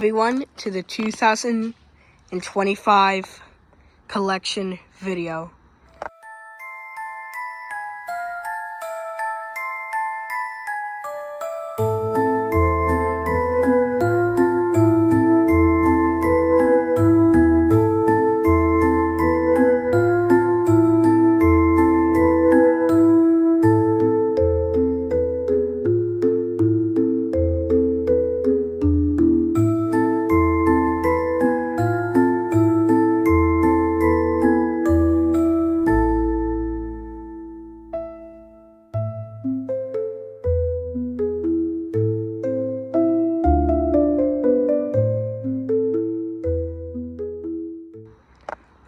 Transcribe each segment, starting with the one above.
Everyone to the 2025 collection video.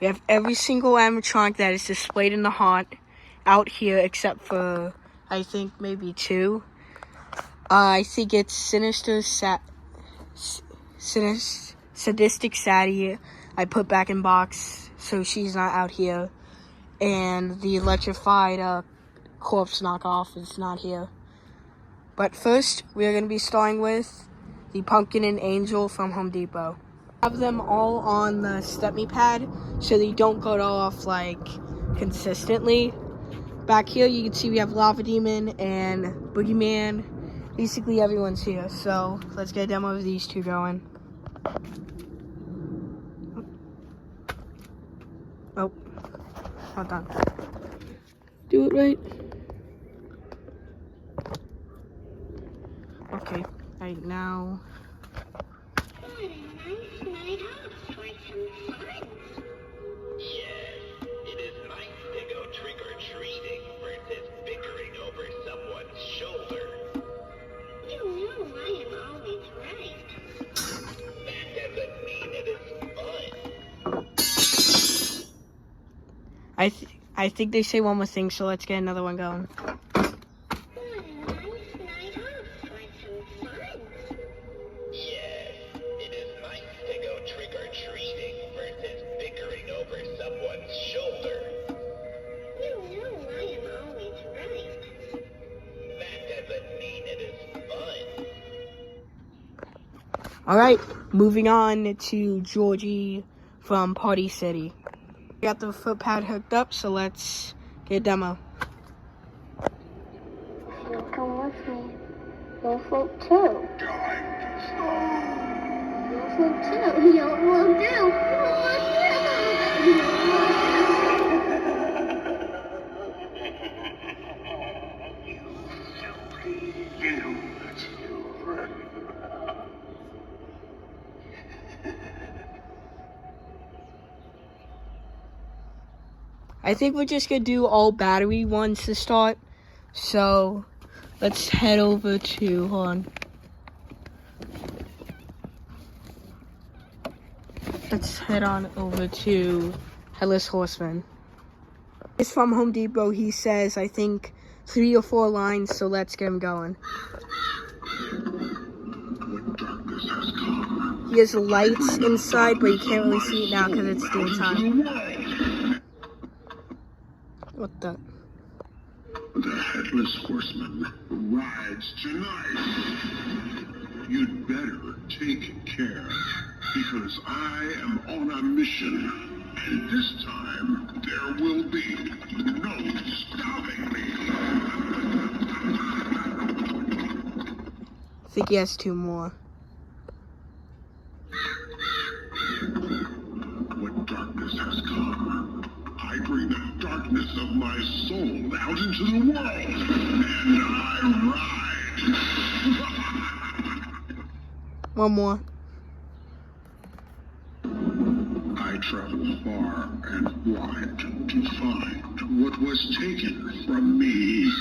We have every single animatronic that is displayed in the haunt out here, except for, I think, maybe two. I think it's Sadistic Sadie I put back in box, so she's not out here. And the electrified corpse knockoff is not here. But first, we are going to be starting with the Pumpkin and Angel from Home Depot. Have them all on the step-me pad so they don't go off like consistently. Back here you can see we have Lava Demon and Boogeyman. Basically everyone's here, so let's get a demo of these two going. Oh, not done. Do it right. Okay, right now. I think they say one more thing, so let's get another one going. Alright, moving on to Georgie from Party City. We got the foot pad hooked up, so let's get a demo. Come with me. You'll float too. You'll float too. You'll float too. I think we're just gonna do all battery ones to start. So let's head over to, hold on. Let's head on over to Headless Horseman. It's from Home Depot. He says, I think 3 or 4 lines, so let's get him going. He has lights inside, but you can't really see it now because it's daytime. What the? The Headless Horseman rides tonight. You'd better take care, because I am on a mission, and this time there will be no stopping me. I think he has 2 more. When darkness has come, I bring the darkness of my soul out into the world, and I ride. 1 more. I travel far and wide to find what was taken from me.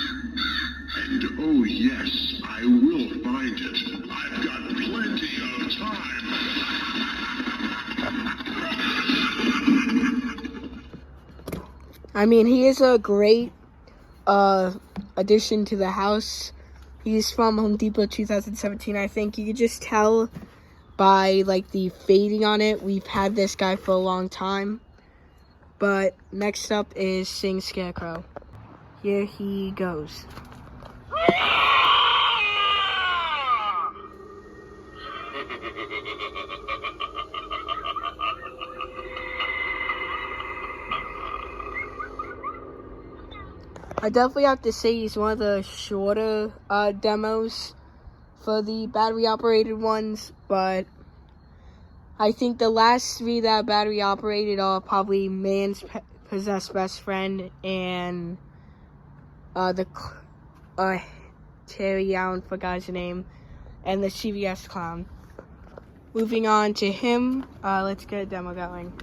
And oh yes, I will find it. I've got plenty of time. I mean, he is a great addition to the house. He's from Home Depot 2017, I think. You could just tell by, like, the fading on it. We've had this guy for a long time. But next up is Sing Scarecrow. Here he goes. I definitely have to say he's one of the shorter demos for the battery-operated ones, but I think the last 3 that are battery-operated are probably Man's Possessed Best Friend and Terry, I don't forgot his name, and the CVS Clown. Moving on to him, let's get a demo going.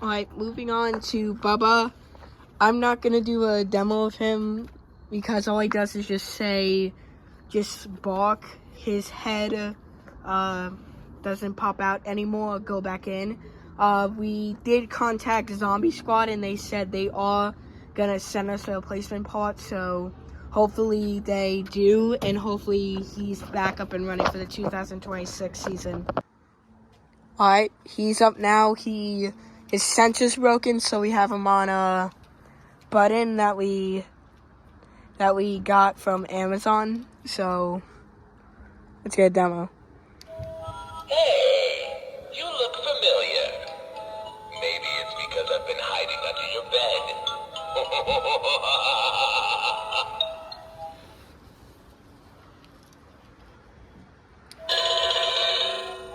Alright, moving on to Bubba. I'm not going to do a demo of him because all he does is just bark. His head doesn't pop out anymore or go back in. We did contact Zombie Squad and they said they are going to send us a replacement part, so hopefully they do, and hopefully he's back up and running for the 2026 season. Alright, he's up now. His sensor's broken, so we have him on a button that we got from Amazon. So let's get a demo. Hey, you look familiar. Maybe it's because I've been hiding under your bed.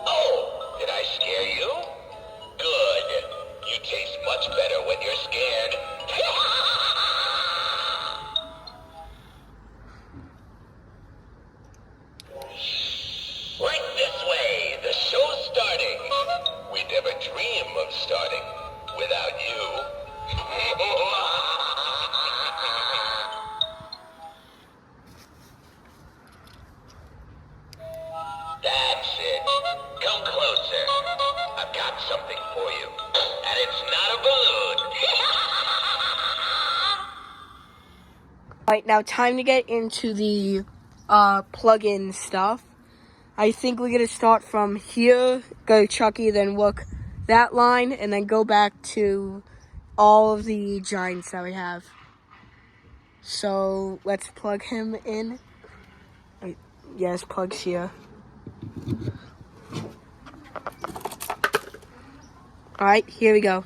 Oh, did I scare you? Good. You taste much better when you're scared. Right this way. The show's starting. We never dream of starting without you. That's it. Come closer. I've got something for you. And it's not a balloon. Alright, now time to get into the plug-in stuff. I think we're going to start from here, go to Chucky, then work that line, and then go back to all of the giants that we have. So let's plug him in. Yes, plug's here. Alright, here we go.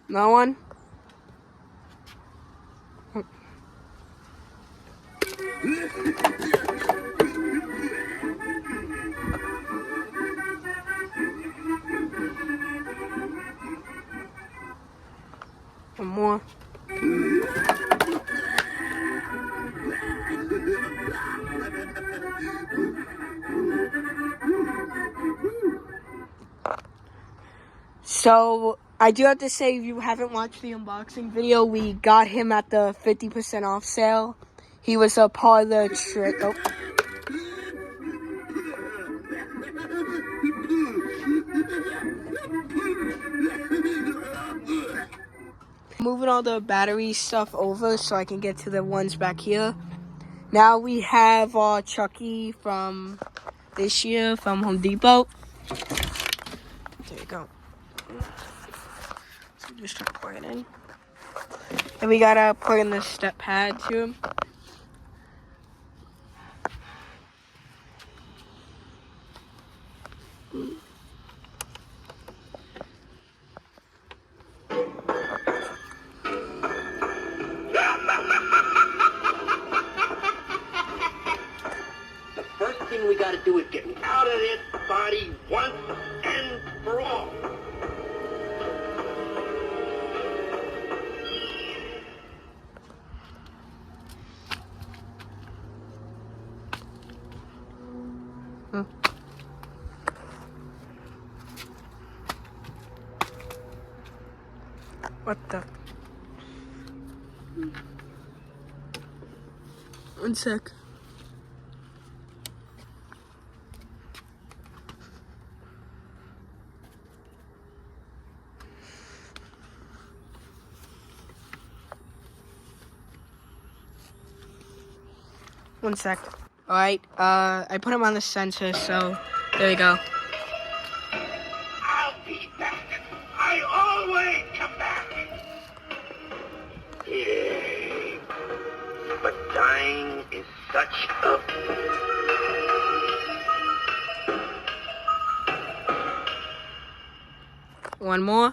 No one? One more. So, I do have to say, if you haven't watched the unboxing video, we got him at the 50% off sale. He was a part of the trick. Oh. Moving all the battery stuff over so I can get to the ones back here. Now we have Chucky from this year from Home Depot. There you go. So just start pouring it in. And we gotta plug in the step pad to him. The first thing we gotta do is get me out of this body once and for all. What the? One sec. One sec. Alright, I put him on the sensor, so there we go. I'll be back. I always come back. Yay. But dying is such a... One more.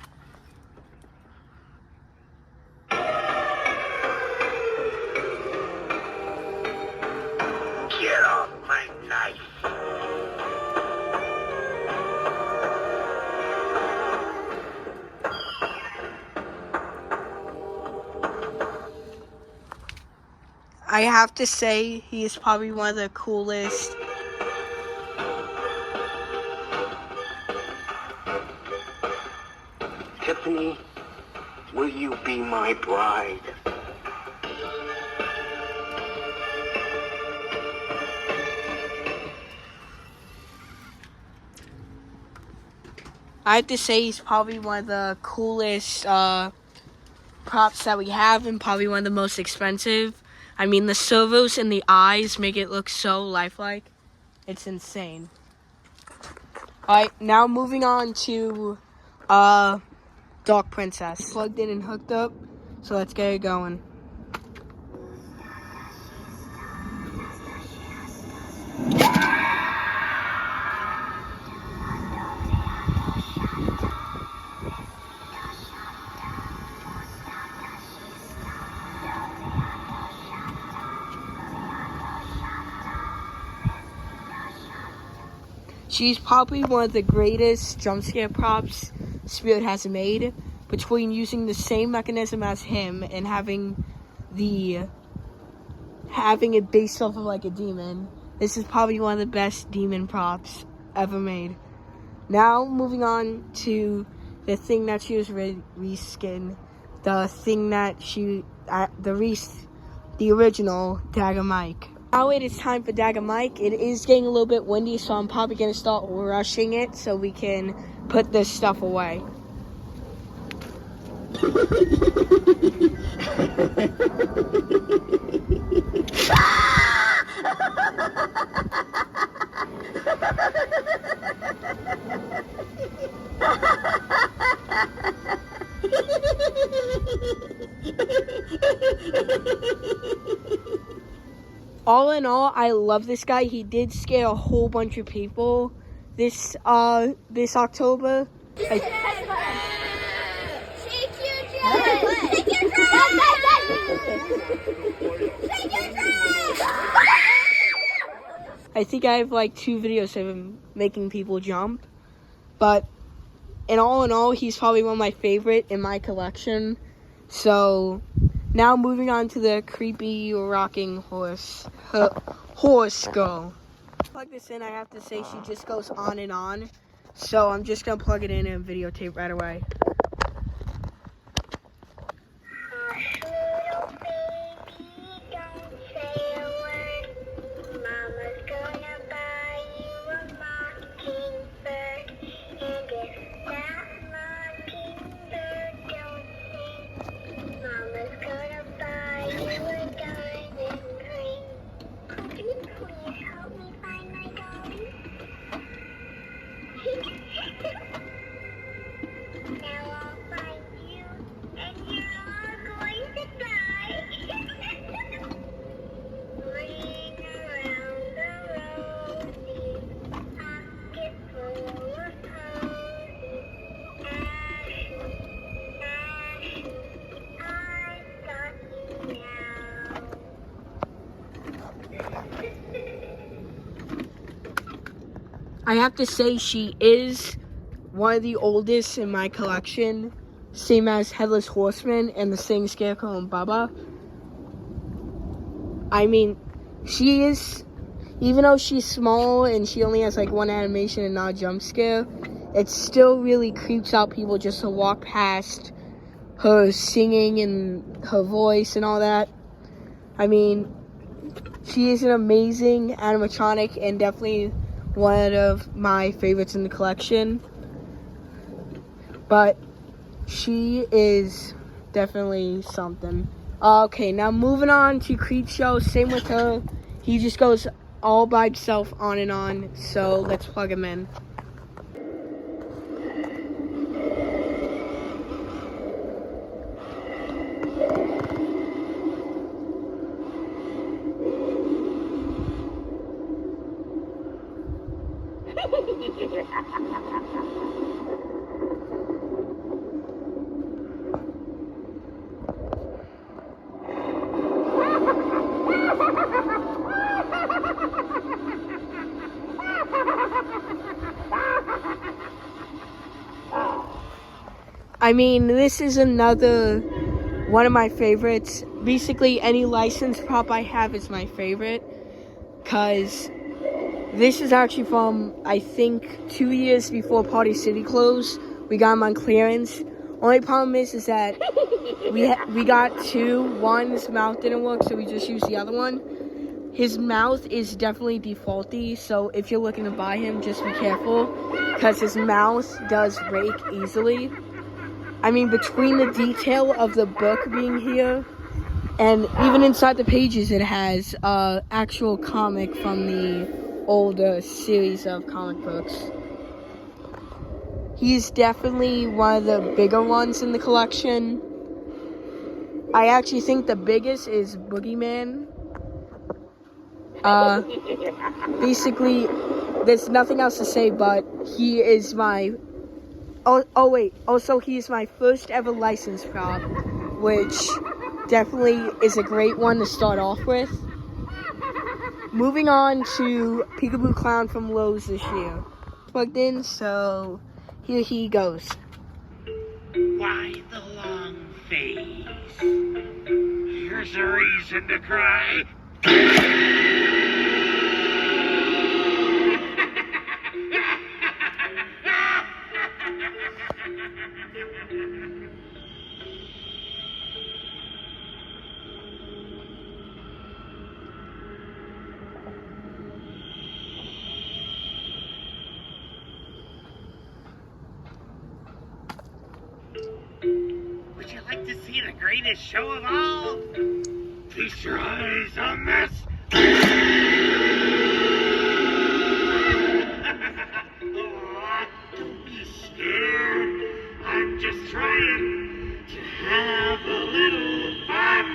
Get off my knife. I have to say, he is probably one of the coolest. Tiffany, will you be my bride? I have to say, he's probably one of the coolest props that we have, and probably one of the most expensive. I mean, the servos and the eyes make it look so lifelike. It's insane. Alright, now moving on to Dark Princess. Plugged in and hooked up, so let's get it going. She's probably one of the greatest jump scare props Spirit has made, between using the same mechanism as him and having it based off of like a demon. This is probably one of the best demon props ever made. Now moving on to the thing that she was reskin, the thing that the original Dagger Mike. Now it is time for Dagger Mike. It is getting a little bit windy, so I'm probably going to start rushing it so we can put this stuff away. All in all, I love this guy. He did scare a whole bunch of people this October. I think I have like 2 videos of him making people jump. But in all, he's probably one of my favorite in my collection. So now moving on to the creepy rocking horse girl. Plug this in, I have to say she just goes on and on. So I'm just gonna plug it in and videotape right away. I have to say she is one of the oldest in my collection, same as Headless Horseman and the Singing Scarecrow and Bubba. I mean, she is, even though she's small and she only has like one animation and not a jump scare, it still really creeps out people just to walk past her singing and her voice and all that. I mean, She is an amazing animatronic and definitely one of my favorites in the collection. But she is definitely something. Okay, now moving on to Creepshow. Same with her. He just goes all by himself on and on. So let's plug him in. I mean, this is another one of my favorites. Basically, any licensed prop I have is my favorite. Because this is actually from, I think, 2 years before Party City closed. We got them on clearance. Only problem is that we got two. One's mouth didn't work, so we just used the other one. His mouth is definitely defaulty, so if you're looking to buy him, just be careful. Because his mouth does break easily. I mean, between the detail of the book being here, and even inside the pages, it has actual comic from the older series of comic books. He's definitely one of the bigger ones in the collection. I actually think the biggest is Boogeyman. Basically, there's nothing else to say, but he is my... Oh wait, also he is my first ever licensed prop, which definitely is a great one to start off with. Moving on to Peekaboo Clown from Lowe's this year. Plugged in, so here he goes. Why the long face? Here's a reason to cry. Would you like to see the greatest show of all? Feast your eyes on this. Oh, don't be scared. I'm just trying to have a little fun.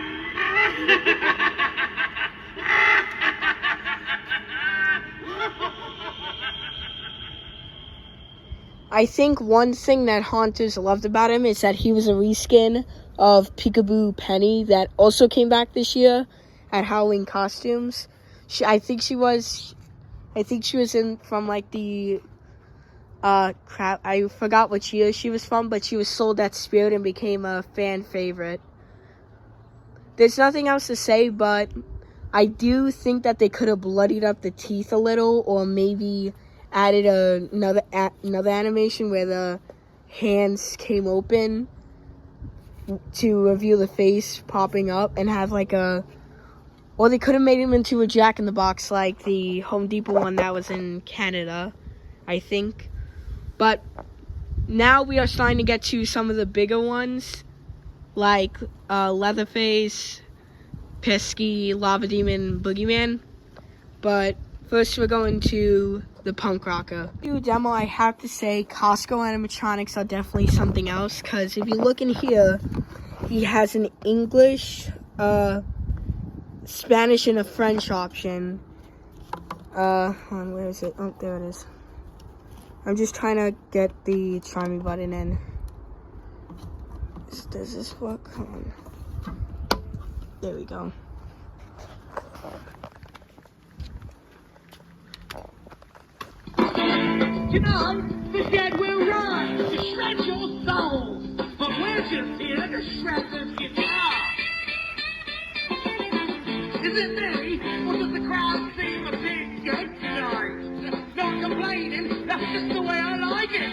I think one thing that haunters loved about him is that he was a reskin of Peekaboo Penny that also came back this year at Halloween Costumes. I think she was in from like the I forgot which year she was from, but she was sold at Spirit and became a fan favorite. There's nothing else to say, but I do think that they could have bloodied up the teeth a little, or maybe added another animation where the hands came open to reveal the face popping up, and have like or they could have made him into a Jack-in-the-Box like the Home Depot one that was in Canada, I think. But now we are starting to get to some of the bigger ones, like Leatherface, Pesky, Lava Demon, Boogeyman. But first we're going to the punk rocker. New demo, I have to say Costco animatronics are definitely something else, because if you look in here, he has an English, Spanish, and a French option. Hold on, where is it? Oh, there it is. I'm just trying to get the try me button in. Does this work? Hold on. There we go. Tonight, the dead will rise to shred your soul. But we're just here to shred this guitar. Is it me, or does the crowd seem a bit good tonight? Not complaining, that's just the way I like it.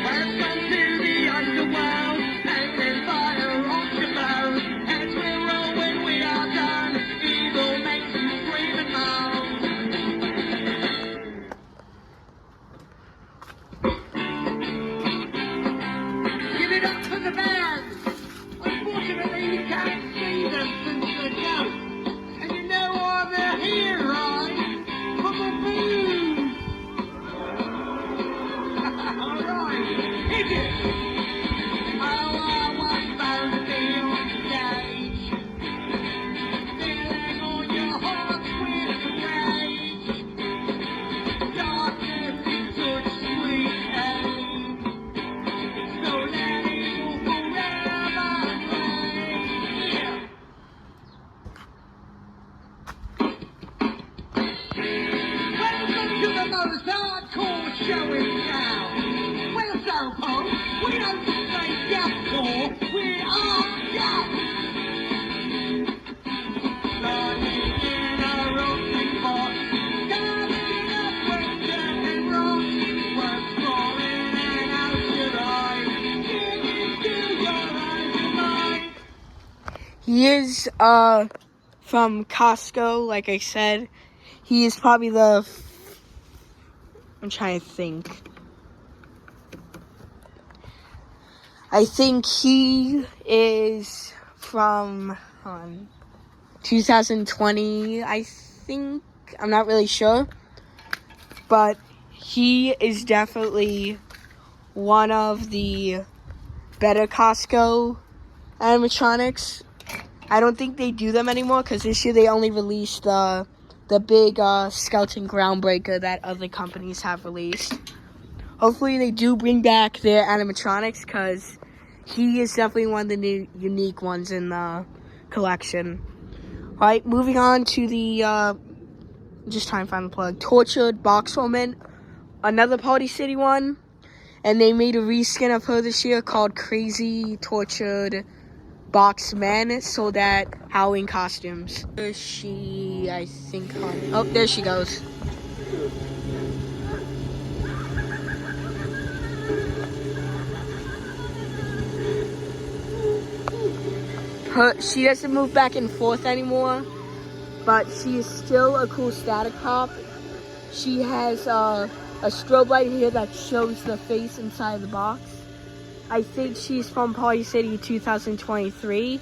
Welcome to the underworld, and then fire off your bow. Heads will roll when we are done. it. Oh, I was supposed to be on stage. Feeling on your heart with rage. Darkness is such sweet pain. So let it go forever rain. Yeah. Welcome to the most hardcore show in town. Well, so, folks, we don't say deathcore, we are death. Lying in a roasting pot, carving up Western and wrong. We're falling and out your eyes, giving to your eyes and mine. He is from Costco, like I said. He is probably I'm trying to think. I think he is from 2020, I think. I'm not really sure. But he is definitely one of the better Costco animatronics. I don't think they do them anymore because this year they only released the big skeleton groundbreaker that other companies have released. Hopefully they do bring back their animatronics because he is definitely one of the new unique ones in the collection. Alright, moving on to the just trying to find the plug. Tortured Box Woman, another Party City one, and they made a reskin of her this year called Crazy Tortured Box Men, sold at Halloween costumes. There she, I think, oh, there she goes. She doesn't move back and forth anymore, but she is still a cool static pop. She has a strobe light here that shows the face inside the box. I think she's from Party City 2023.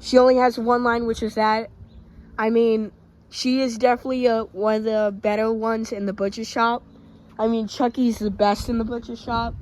She only has one line, which is that. I mean, she is definitely one of the better ones in the butcher shop. I mean, Chucky's the best in the butcher shop.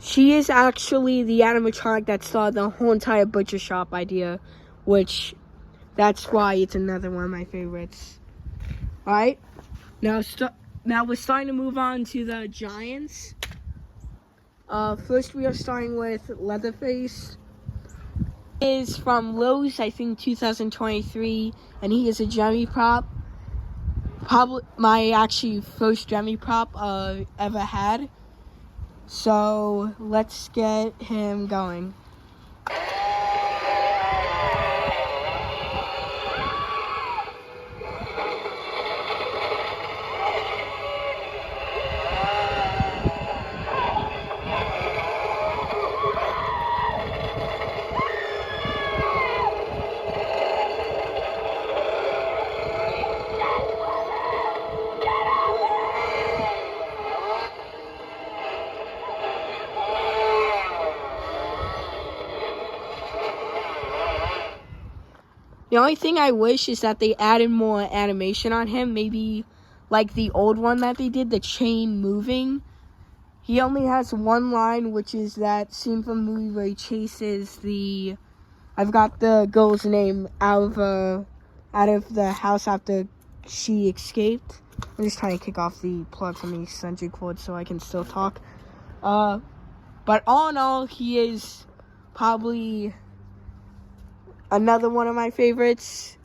She is actually the animatronic that started the whole entire butcher shop idea, which that's why it's another one of my favorites. Alright, now we're starting to move on to the Giants. First we are starting with Leatherface. He is from Lowe's, I think 2023, and he is a Jemmy prop. Probably my actually first Jemmy prop ever had. So let's get him going. The only thing I wish is that they added more animation on him. Maybe like the old one that they did, the chain moving. He only has one line, which is that scene from the movie where he chases I've got the girl's name out of the house after she escaped. I'm just trying to kick off the plug from the extension cord so I can still talk. But all in all, he is probably another one of my favorites.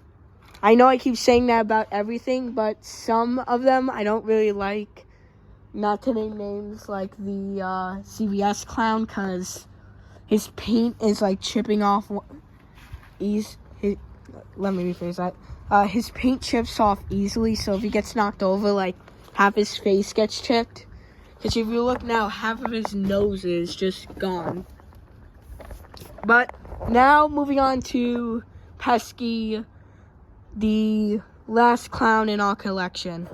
I know I keep saying that about everything, but some of them I don't really like. Not to name names, like the CVS clown, because his paint is like chipping off. Let me rephrase that. His paint chips off easily, so if he gets knocked over, like half his face gets chipped. Because if you look now, half of his nose is just gone. But now moving on to Pesky, the last clown in our collection.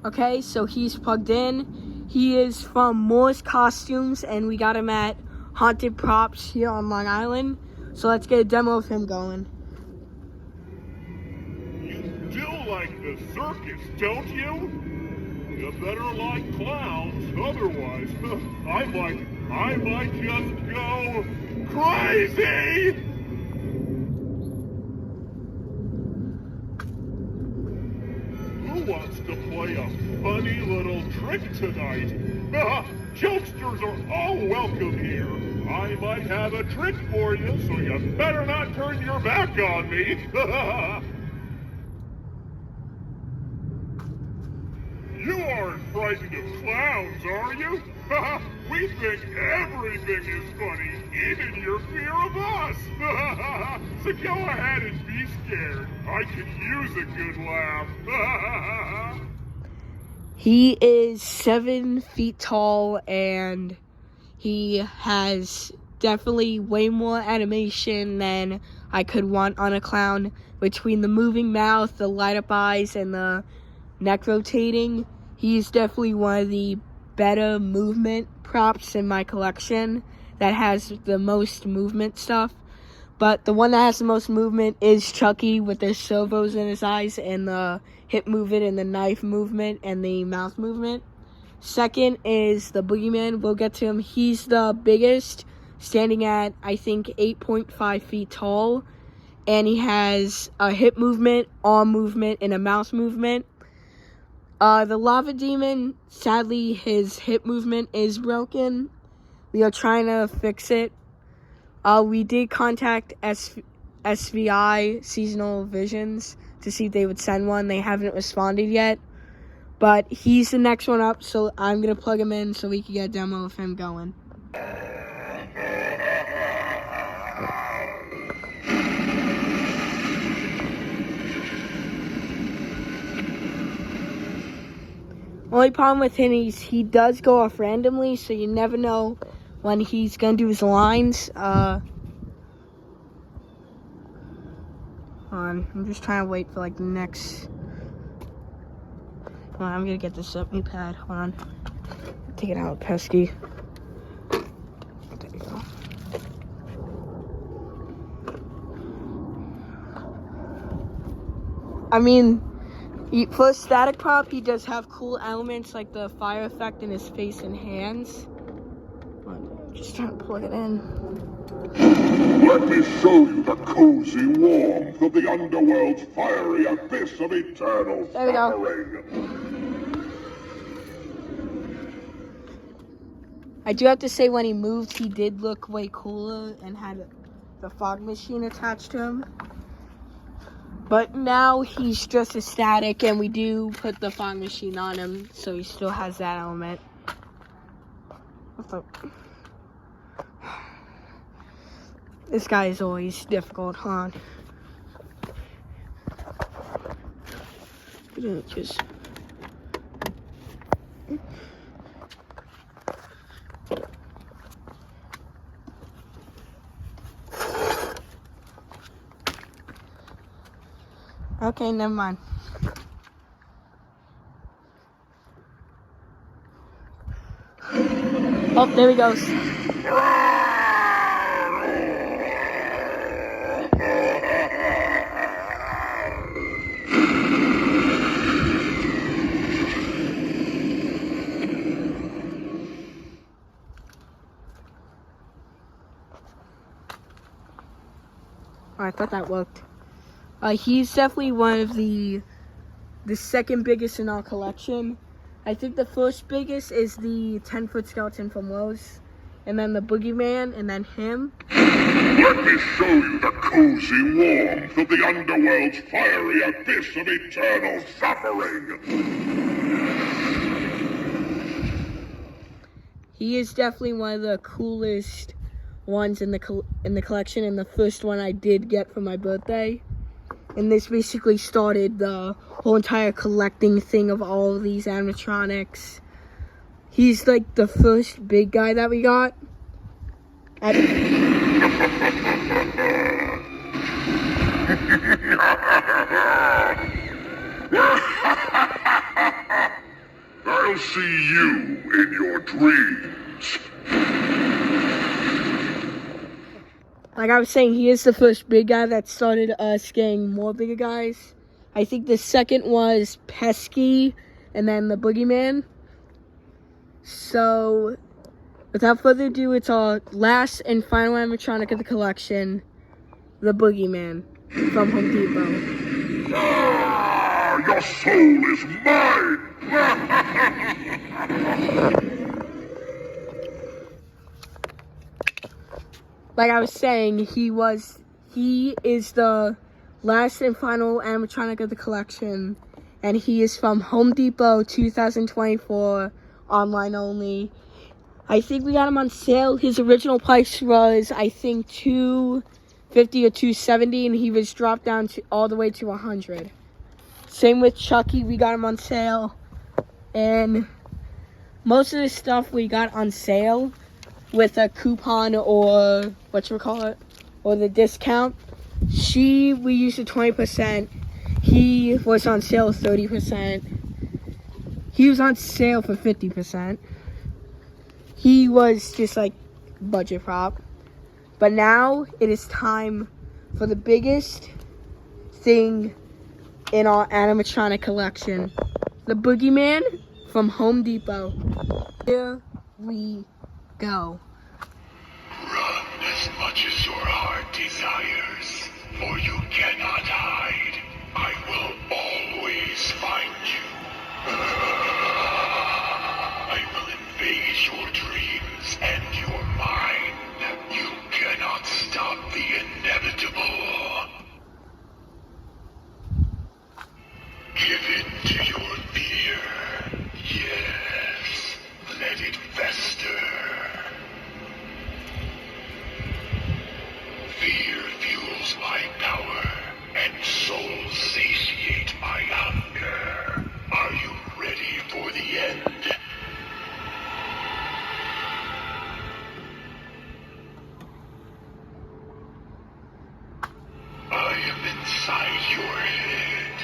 Okay, so he's plugged in. He is from Moore's Costumes, and we got him at Haunted Props here on Long Island. So let's get a demo of him going. You do like the circus, don't you? You better like clowns, otherwise I might just go crazy! Who wants to play a funny little trick tonight? Jokesters are all welcome here. I might have a trick for you, so you better not turn your back on me. You aren't frightened of clowns, are you? We think everything is funny, even your fear of us. So go ahead and be scared. I could use a good laugh. He is 7 feet tall, and he has definitely way more animation than I could want on a clown. Between the moving mouth, the light up eyes, and the neck rotating, he's definitely one of the better movement props in my collection that has the most movement stuff. But the one that has the most movement is Chucky, with the servos in his eyes and the hip movement and the knife movement and the mouth movement. Second is the Boogeyman. We'll get to him. He's the biggest, standing at, I think, 8.5 feet tall. And he has a hip movement, arm movement, and a mouth movement. The Lava Demon, sadly, his hip movement is broken. We are trying to fix it. We did contact SVI, Seasonal Visions, to see if they would send one. They haven't responded yet. But he's the next one up, so I'm going to plug him in so we can get a demo of him going. Only problem with him is he does go off randomly, so you never know when he's going to do his lines. Hold on, I'm just trying to wait for like the next... Hold on, I'm going to get this up, new pad. Hold on. Take it out, Pesky. There you go. I mean, for a static prop, he does have cool elements like the fire effect in his face and hands. I'm just trying to plug it in. Let me show you the cozy warmth of the underworld's fiery abyss of eternal There we go. suffering. I do have to say, when he moved, he did look way cooler and had the fog machine attached to him. But now he's just a static, and we do put the fog machine on him, so he still has that element. What's up? This guy is always difficult, huh? Just... Okay, never mind. Oh, there he goes. Oh, I thought that worked. He's definitely one of the second biggest in our collection. I think the first biggest is the 10-foot skeleton from Lowe's, and then the Boogeyman, and then him. Let me show you the cozy warmth of the underworld's fiery abyss of eternal suffering. He is definitely one of the coolest ones in the collection, and the first one I did get for my birthday. And this basically started the whole entire collecting thing of all of these animatronics. He's like the first big guy that we got. I'll see you in your dreams. Like I was saying, he is the first big guy that started us getting more bigger guys. I think the second was Pesky, and then the Boogeyman. So, without further ado, it's our last and final animatronic of the collection, the Boogeyman from Home Depot. Ah, your soul is mine! Like I was saying, he is the last and final animatronic of the collection, and he is from Home Depot 2024, online only. I think we got him on sale. His original price was, I think, $250 or $270, and he was dropped down to all the way to $100. Same with Chucky, we got him on sale, and most of the stuff we got on sale with a coupon or or the discount. We used a 20%. He was on sale 30%. He was on sale for 50%. He was just like budget prop. But now it is time for the biggest thing in our animatronic collection. The Boogeyman from Home Depot. Here we go. Run as much as your heart desires, for you cannot hide. I will always find you. I will invade your dreams and your mind. You cannot stop the inevitable. Give in to your fear. Yes, let it fester. Fear fuels my power, and souls satiate my hunger. Are you ready for the end? I am inside your head.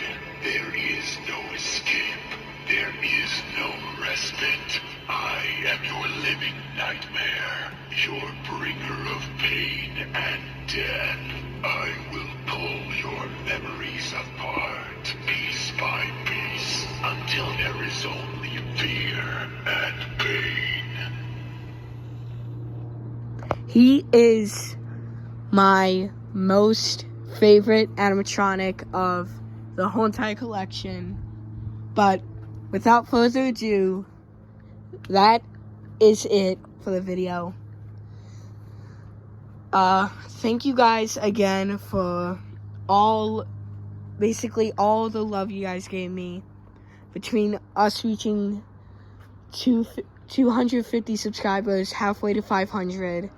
There is no escape. There is no respite. I am your living nightmare, your bringer of pain and death. I will pull your memories apart, piece by piece, until there is only fear and pain. He is my most favorite animatronic of the whole entire collection. But without further ado, that is it for the video. Thank you guys again for basically all the love you guys gave me. Between us reaching 250 subscribers, halfway to 500,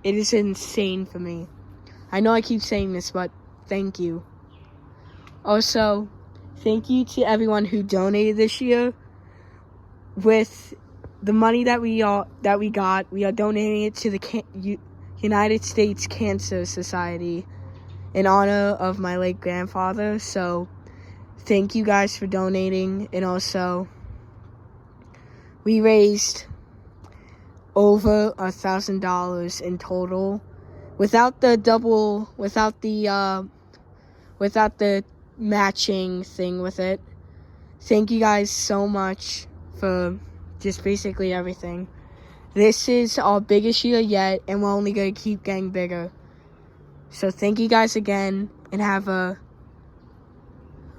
it is insane for me. I know I keep saying this, but thank you. Also, thank you to everyone who donated this year. With the money that we got, we are donating it to the United States Cancer Society in honor of my late grandfather. So, thank you guys for donating. And also, we raised over $1,000 in total, without the matching thing with it. Thank you guys so much for just basically everything. This is our biggest year yet, and we're only going to keep getting bigger. So thank you guys again, and have a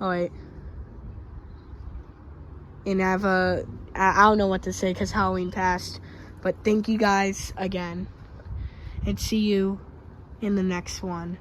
I don't know what to say because Halloween passed. But thank you guys again, and see you in the next one.